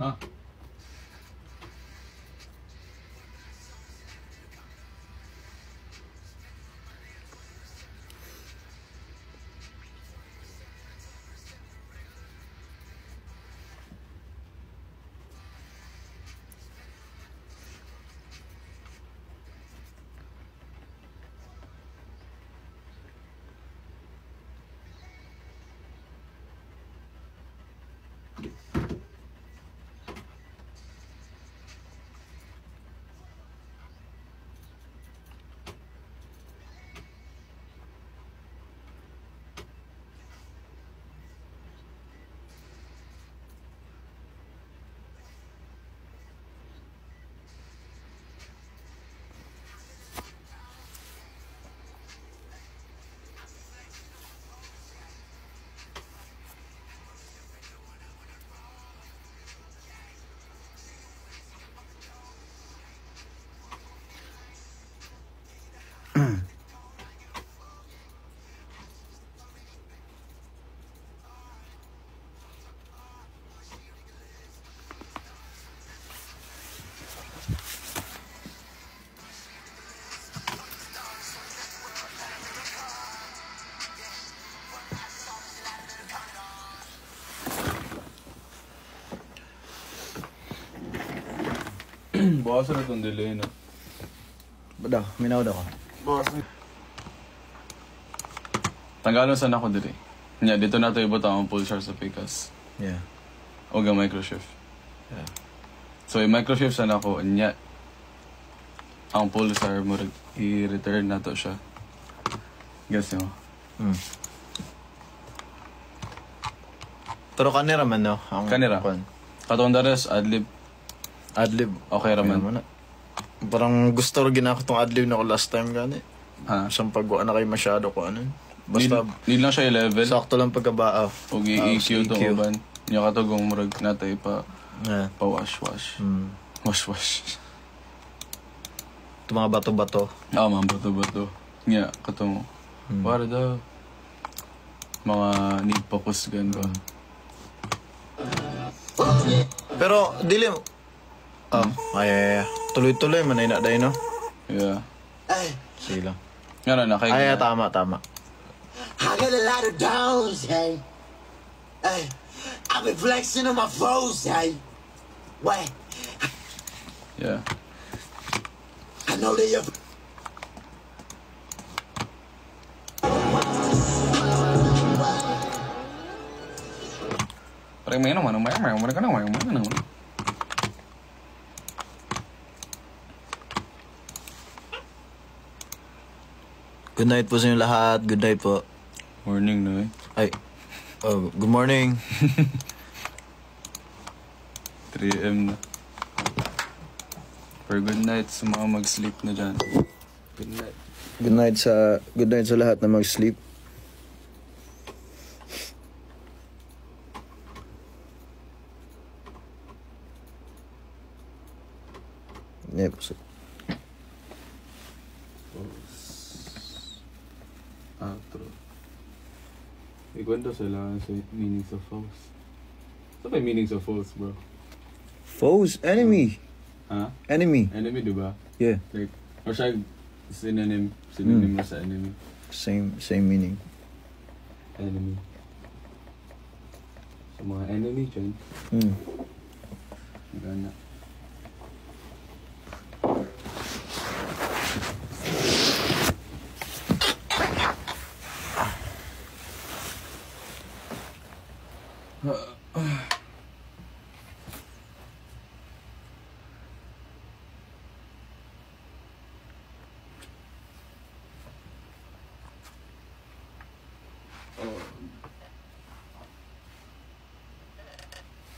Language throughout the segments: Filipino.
Huh? Bawasan na itong delay na. Bada, minaw daw ko. Bawasan. Tanggalon sana ako delay. Nya, dito na ito ibot ang pulsar sa Picas. Yeah. O ga microshift. Yeah. So, i-microshift sana ako. Nya, ang pulsar mo i-return na to siya. Guess nyo? Pero kanira man no? Ang Kanira. Katong dares, adlib. Adlib. Okay raman. Parang gusto rin ginako tong adlib na ko last time gani. Ha? Isang pagwa na kayo masyado ko ano. Basta Need lang siya i-level. sakto lang pagkabaaw. Huwag i-EQ itong uban. Nya katugong murag natay pa wash-wash. Wash-wash. Ito mga bato-bato. Oo, mga bato-bato. Nya, katong para daw. Mga need focus gan ba? Pero dili ay tuloy-tuloy man ay na day no. Yeah. Sige lang. Nga na, kay Ay tama. I got a lot of downs, hey. Hey, I've been flexing on my foes, hey. What? Yeah. I know they are. Parang may naman, may ka naman. Good night po sa inyo lahat. Good night po. Morning na Ay. Oh, good morning. 3 AM na. For good night sa mga mag-sleep na dyan. Good night. Good night sa lahat na mag-sleep. Yep. Outro. Ikwento sila sa meanings of foes. Ano ba yung meanings of foes, bro? Foes, enemy. Ha? Enemy. Enemy, diba? Yeah. Like, or siya synonym na sa enemy. Same meaning. Enemy. Sa mga enemy dyan, gana.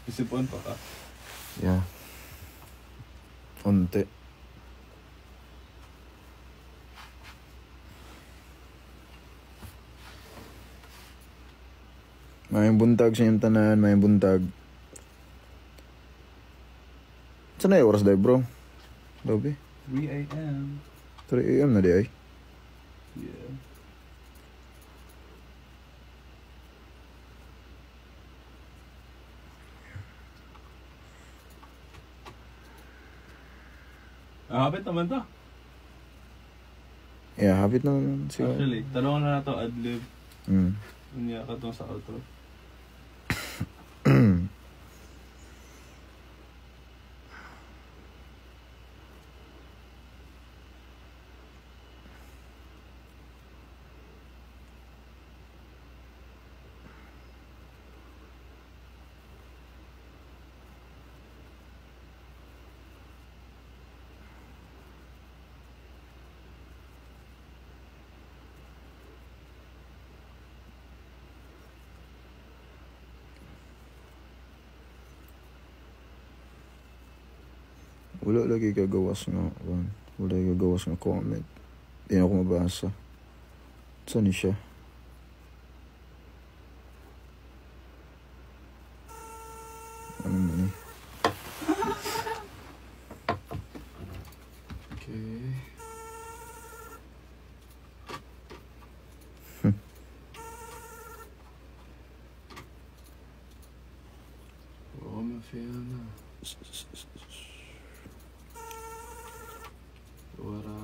Isipon pa ka? Yeah. Unti. May buntag sa inyong tanan, may buntag. Saan na yung oras dahi, bro? Dobi? 3 AM. 3 AM na di ay. Yeah. Habit naman to. Yeah, habit naman siguro. Actually, tanong na to adlib. Mm. Unya ka to sa outro. Wala lagi gagawas nga. Wala lagi gagawas nga comment. Hindi na ako mabasa. Saan ni siya? Ano man eh? Okay. Oh, Mafiana. Wara.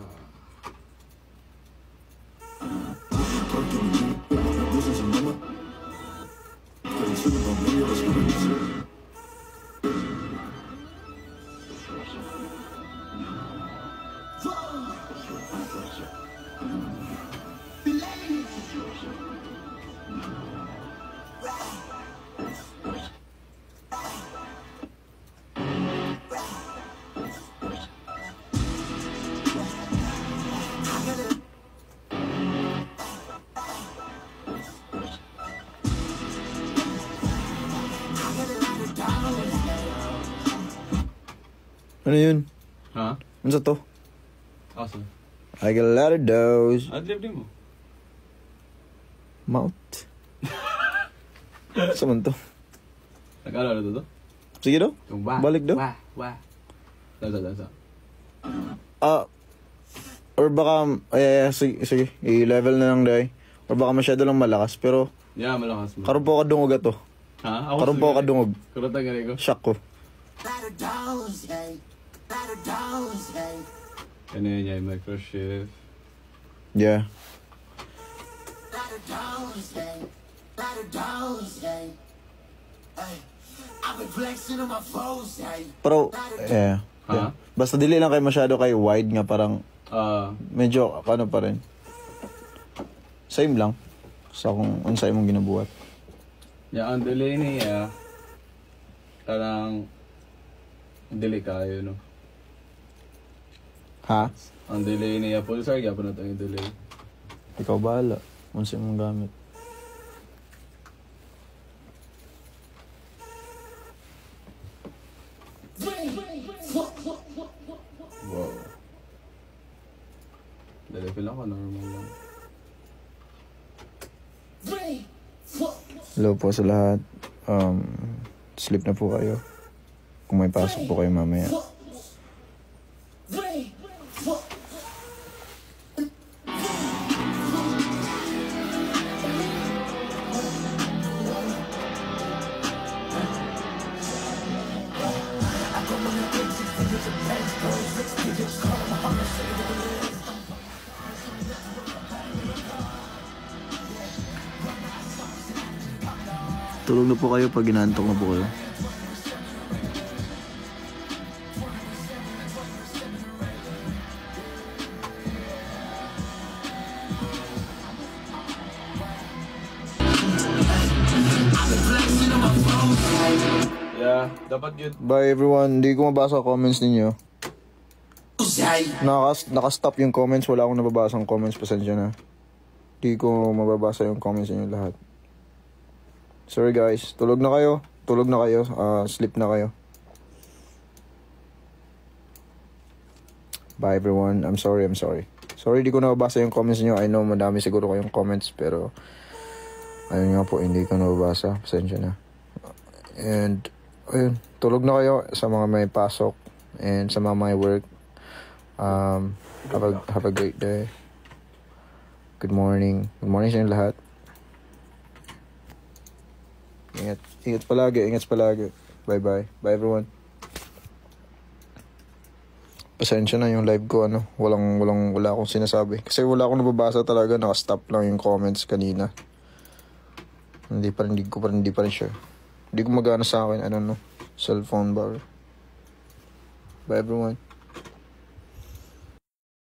Ano yun? Ha? Ano sa to? Awesome. I got a lot of those. Adlib din mo. Mount. Saan man to? Nag-alala to to? Sige daw. Yung wah. Balik daw. Wah. Wah. Dansa. Or baka, sige, i-level na lang dahi. Or baka masyado lang malakas, pero Yeah, malakas mo. karon po ka dungog ato. Ha? Karon po ka dungog. Kurata gani ko. Shock ko. Ladder downs, hey. Ladder downs, hey. Ano yun yung microshift. Yeah. Ladder downs, hey. Ladder downs, hey. Hey. I've been flexing on my foes, hey. Pero, yeah. Ha? Basta dili lang kayo masyado kay wide nga, parang medyo, ano pa rin. Same lang. Sa kung unsay mong ginabuhat. Yeah, ang delay niya, parang delay kayo, no? Ha? Ang delay niya, pulsar, kaya po na yung delay. Ikaw bahala. Unsay mong gamit. Wow. Delay feel ako, normal lang. Hello po sa lahat. Sleep na po kayo. Kung may pasok po kayo mamaya. Tulog na po kayo pag inaantok na po kayo. Yeah, dapat yun. Bye everyone. Hindi ko mabasa comments ninyo. Hey. Naka-stop yung comments. Wala akong nababasa ang comments. Pasensya na. Hindi ko mababasa yung comments ninyo lahat. Sorry guys. Tulog na kayo. Sleep na kayo. Bye everyone. I'm sorry. Sorry di ko nababasa yung comments niyo. I know madami siguro kayong comments pero ayun nga po, hindi ko nababasa. Pasensya na. And ayun, tulog na kayo sa mga may pasok and sa mga may work. Have a great day. Good morning. Good morning sa inyo lahat. Ingat palagi. Bye-bye. Bye everyone. Pasensya na yung live ko, ano. Wala akong sinasabi. Kasi wala akong nababasa talaga. Naka-stop lang yung comments kanina. Hindi pa rin sure. Hindi gumagana sa akin, cellphone bar. Bye everyone.